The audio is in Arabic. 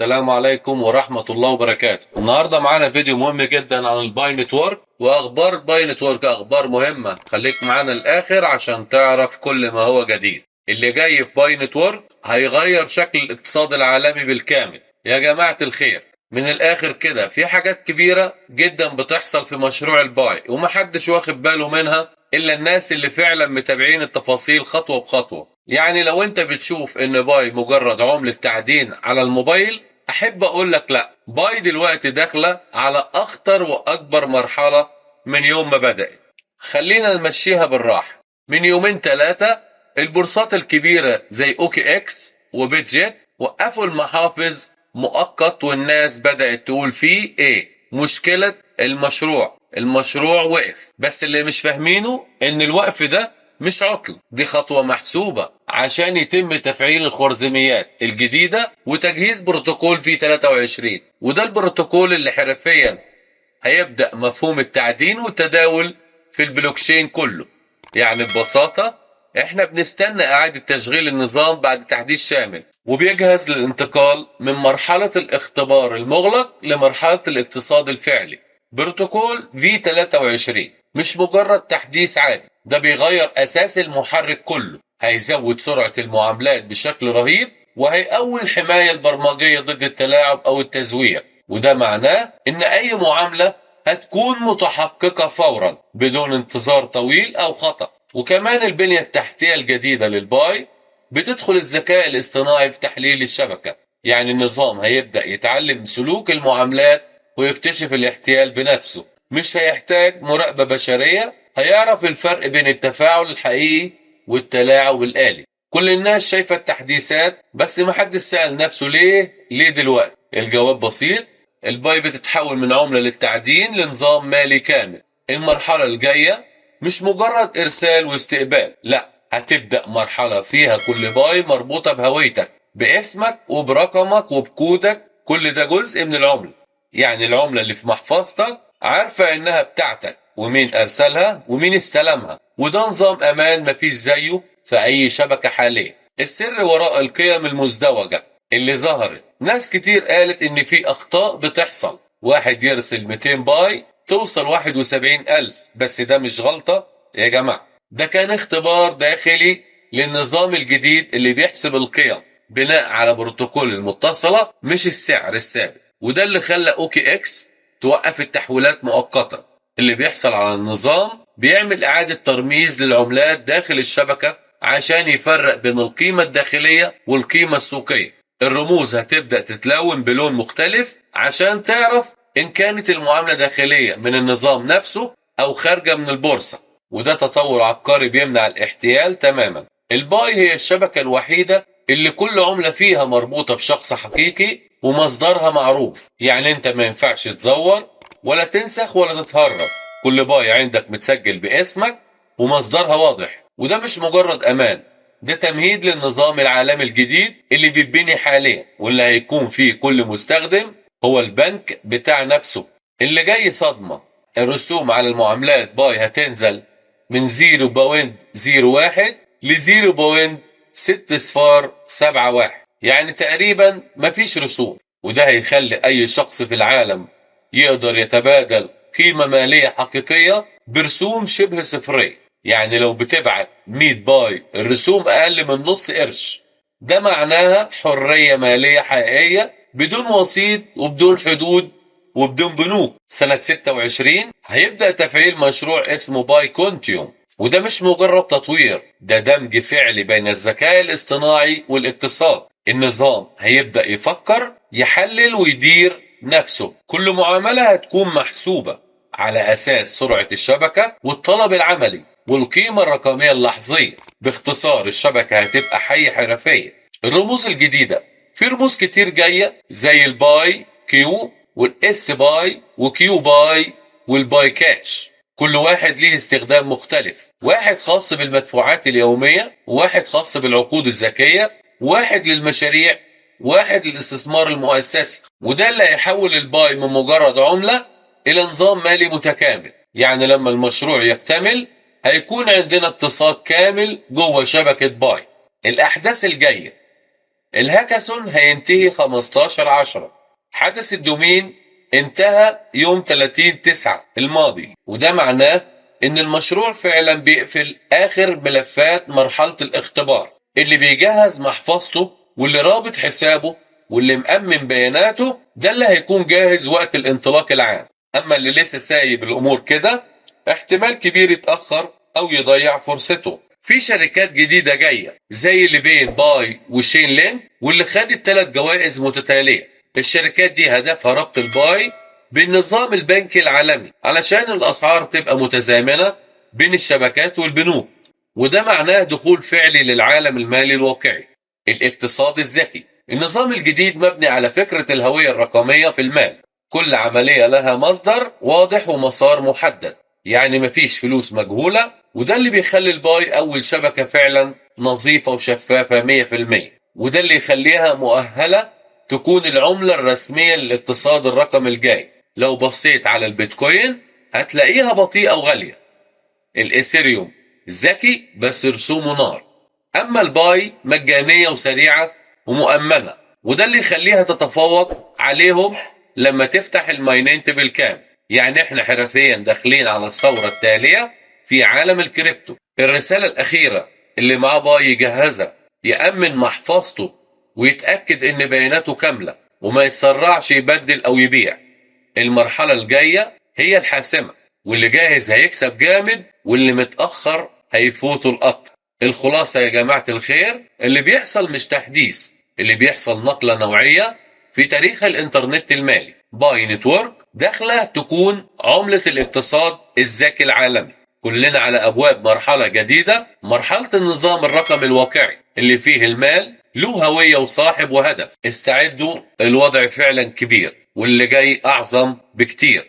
السلام عليكم ورحمة الله وبركاته. النهاردة معانا فيديو مهم جدا عن الباي نتورك واخبار باي نتورك، اخبار مهمة. خليك معانا الاخر عشان تعرف كل ما هو جديد. اللي جاي في باي نتورك هيغير شكل الاقتصاد العالمي بالكامل. يا جماعة الخير، من الاخر كده في حاجات كبيرة جدا بتحصل في مشروع الباي ومحدش واخد باله منها الا الناس اللي فعلا متابعين التفاصيل خطوة بخطوة. يعني لو انت بتشوف ان باي مجرد عملة تعدين على الموبايل، احب اقول لك لا، باي دلوقتي داخلة على اخطر واكبر مرحلة من يوم ما بدأت. خلينا نمشيها بالراحة. من يومين ثلاثة البورصات الكبيرة زي اوكي اكس وبيت جيت وقفوا المحافظ مؤقت، والناس بدأت تقول فيه ايه مشكلة المشروع وقف. بس اللي مش فاهمينه ان الوقف ده مش عطل، دي خطوة محسوبة عشان يتم تفعيل الخوارزميات الجديدة وتجهيز بروتوكول في 23، وده البروتوكول اللي حرفيا هيبدأ مفهوم التعدين والتداول في البلوكشين كله. يعني ببساطة احنا بنستنى اعادة تشغيل النظام بعد تحديث شامل، وبيجهز للانتقال من مرحلة الاختبار المغلق لمرحلة الاقتصاد الفعلي. بروتوكول V23 مش مجرد تحديث عادي، ده بيغير اساس المحرك كله. هيزود سرعة المعاملات بشكل رهيب، وهيقوي الحماية البرمجية ضد التلاعب او التزوير. وده معناه ان اي معاملة هتكون متحققة فورا بدون انتظار طويل او خطأ. وكمان البنية التحتية الجديدة للباي بتدخل الذكاء الاصطناعي في تحليل الشبكة. يعني النظام هيبدأ يتعلم سلوك المعاملات ويكتشف الاحتيال بنفسه، مش هيحتاج مراقبة بشرية. هيعرف الفرق بين التفاعل الحقيقي والتلاعب الآلي. كل الناس شايفة التحديثات، بس محدش سأل نفسه ليه دلوقتي. الجواب بسيط، الباي بتتحول من عملة للتعدين لنظام مالي كامل. المرحلة الجاية مش مجرد إرسال واستقبال، لا، هتبدأ مرحلة فيها كل باي مربوطة بهويتك، باسمك وبرقمك وبكودك. كل ده جزء من العملة. يعني العملة اللي في محفظتك عارفة إنها بتاعتك، ومين أرسلها ومين استلمها. وده نظام أمان مفيش زيه في أي شبكة حاليا. السر وراء القيم المزدوجة اللي ظهرت. ناس كتير قالت إن في أخطاء بتحصل، واحد يرسل 200 باي توصل 71,000، بس ده مش غلطة يا جماعة، ده كان اختبار داخلي للنظام الجديد اللي بيحسب القيم بناء على بروتوكول المتصلة مش السعر الثابت. وده اللي خلى اوكي اكس توقف التحويلات مؤقتا. اللي بيحصل على النظام بيعمل اعادة ترميز للعملات داخل الشبكة عشان يفرق بين القيمة الداخلية والقيمة السوقية. الرموز هتبدأ تتلون بلون مختلف عشان تعرف إن كانت المعاملة داخلية من النظام نفسه أو خارجة من البورصة. وده تطور عبقري بيمنع الاحتيال تماما. الباي هي الشبكة الوحيدة اللي كل عملة فيها مربوطة بشخص حقيقي ومصدرها معروف. يعني انت ما ينفعش تزور ولا تنسخ ولا تتهرب. كل باي عندك متسجل باسمك ومصدرها واضح. وده مش مجرد امان، ده تمهيد للنظام العالمي الجديد اللي بيتبني حاليا، واللي هيكون فيه كل مستخدم هو البنك بتاع نفسه. اللي جاي صدمة، الرسوم على المعاملات باي هتنزل من 0.01 ل 0.6071، يعني تقريبا مفيش رسوم. وده هيخلي اي شخص في العالم يقدر يتبادل قيمة مالية حقيقية برسوم شبه صفرية. يعني لو بتبعت 100 باي الرسوم اقل من نص قرش. ده معناها حرية مالية حقيقية بدون وسيط وبدون حدود وبدون بنوك. سنة 26 هيبدأ تفعيل مشروع اسمه باي كونتيوم، وده مش مجرد تطوير، ده دمج فعلي بين الذكاء الاصطناعي والاقتصاد. النظام هيبدأ يفكر، يحلل ويدير نفسه. كل معاملة هتكون محسوبة على أساس سرعة الشبكة والطلب العملي والقيمة الرقمية اللحظية. باختصار الشبكة هتبقى حية حرفية. الرموز الجديدة، في رموز كتير جاية زي الباي كيو والاس باي وكيو باي والباي كاش. كل واحد ليه استخدام مختلف، واحد خاص بالمدفوعات اليومية، واحد خاص بالعقود الذكية، واحد للمشاريع، واحد للاستثمار المؤسسي. وده اللي هيحول الباي من مجرد عملة إلى نظام مالي متكامل. يعني لما المشروع يكتمل هيكون عندنا اقتصاد كامل جوه شبكة باي. الأحداث الجاية، الهاكاثون هينتهي 15/10. حدث الدومين انتهى يوم 30/9 الماضي، وده معناه ان المشروع فعلا بيقفل اخر ملفات مرحلة الاختبار. اللي بيجهز محفظته واللي رابط حسابه واللي مأمن بياناته ده اللي هيكون جاهز وقت الانطلاق العام. اما اللي لسه سايب الامور كده احتمال كبير يتأخر او يضيع فرصته. في شركات جديدة جاية زي اللي بين باي وشين لين واللي خدت 3 جوائز متتالية. الشركات دي هدفها ربط الباي بالنظام البنكي العالمي علشان الأسعار تبقى متزامنة بين الشبكات والبنوك، وده معناه دخول فعلي للعالم المالي الواقعي. الاقتصاد الذكي، النظام الجديد مبني على فكرة الهوية الرقمية في المال. كل عملية لها مصدر واضح ومسار محدد، يعني مفيش فلوس مجهولة، وده اللي بيخلي الباي أول شبكة فعلا نظيفة وشفافة 100%، وده اللي يخليها مؤهلة تكون العملة الرسمية للاقتصاد الرقمي الجاي. لو بصيت على البيتكوين هتلاقيها بطيئة وغالية. الإيثيريوم ذكي بس رسومه نار، أما الباي مجانية وسريعة ومؤمنة، وده اللي يخليها تتفوق عليهم لما تفتح المايننت بالكامل. يعني احنا حرفيا داخلين على الثورة التالية في عالم الكريبتو. الرسالة الأخيرة اللي معاه باي يجهزها، يأمن محفظته ويتأكد إن بياناته كاملة وما يتسرعش يبدل أو يبيع. المرحلة الجاية هي الحاسمة، واللي جاهز هيكسب جامد واللي متأخر هيفوتوا القطر. الخلاصة يا جماعة الخير، اللي بيحصل مش تحديث، اللي بيحصل نقلة نوعية في تاريخ الإنترنت المالي. باي نتورك داخلة تكون عملة الاقتصاد الذكي العالمي. كلنا على أبواب مرحلة جديدة، مرحلة النظام الرقمي الواقعي اللي فيه المال له هوية وصاحب وهدف. استعدوا، الوضع فعلا كبير واللي جاي أعظم بكتير.